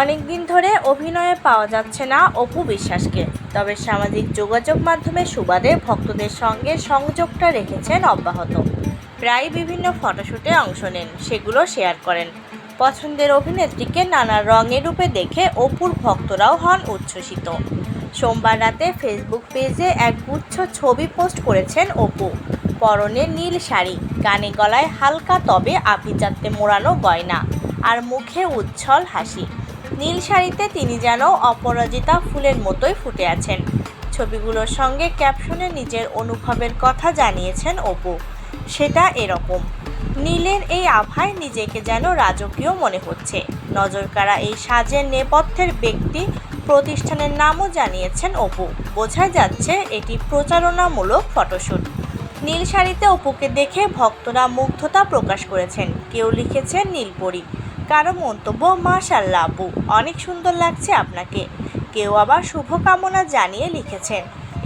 অনেকদিন ধরে অভিনয়ে পাওয়া যাচ্ছে না অপু বিশ্বাসকে। তবে সামাজিক যোগাযোগ মাধ্যমে সুবাদে ভক্তদের সঙ্গে সংযোগটা রেখেছেন অব্যাহত। প্রায় বিভিন্ন ফটোশ্যুটে অংশ নেন, সেগুলো শেয়ার করেন। পছন্দের অভিনেত্রীকে নানা রঙের রূপে দেখে অপুর ভক্তরাও হন উচ্ছ্বসিত। সোমবার রাতে ফেসবুক পেজে এক গুচ্ছ ছবি পোস্ট করেছেন অপু। পরনে নীল শাড়ি, কানে গলায় হালকা তবে আভিজাত্যে মোড়ানো গয়না, আর মুখে উজ্জ্বল হাসি। নীল শাড়িতে তিনি যেন অপরাজিতা ফুলের মতোই ফুটে আছেন। ছবিগুলোর সঙ্গে ক্যাপশনে নিজের অনুভবের কথা জানিয়েছেন অপু। সেটা এরকম, নীলের এই আভায় নিজেকে যেন রাজকীয় মনে হচ্ছে। নজরকাড়া এই সাজের নেপথ্যের ব্যক্তি প্রতিষ্ঠানের নামও জানিয়েছেন অপু। বোঝা যাচ্ছে এটি প্রচারণামূলক ফটোশ্যুট। নীল শাড়িতে অপুকে দেখে ভক্তরা মুগ্ধতা প্রকাশ করেছেন। কেউ লিখেছেন নীলপরি, কারো মন্তব্য মাশাআল্লাহ আপু, অনেক সুন্দর লাগছে আপনাকে। কেউ আবার শুভকামনা জানিয়ে লিখেছেন,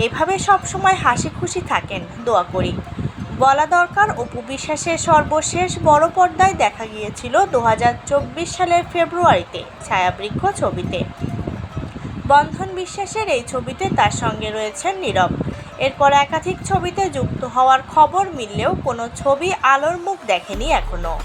এভাবে সবসময় হাসি খুশি থাকেন, দোয়া করি। বলা দরকার, অপু বিশ্বাসের সর্বশেষ বড় পর্দায় দেখা গিয়েছিল 2024 সালের ফেব্রুয়ারিতে ছায়াবৃক্ষ ছবিতে। বন্ধন বিশ্বাসের এই ছবিতে তার সঙ্গে রয়েছেন নীরব। এরপর একাধিক ছবিতে যুক্ত হওয়ার খবর মিললেও কোনো ছবি আলোর মুখ দেখেনি এখনও।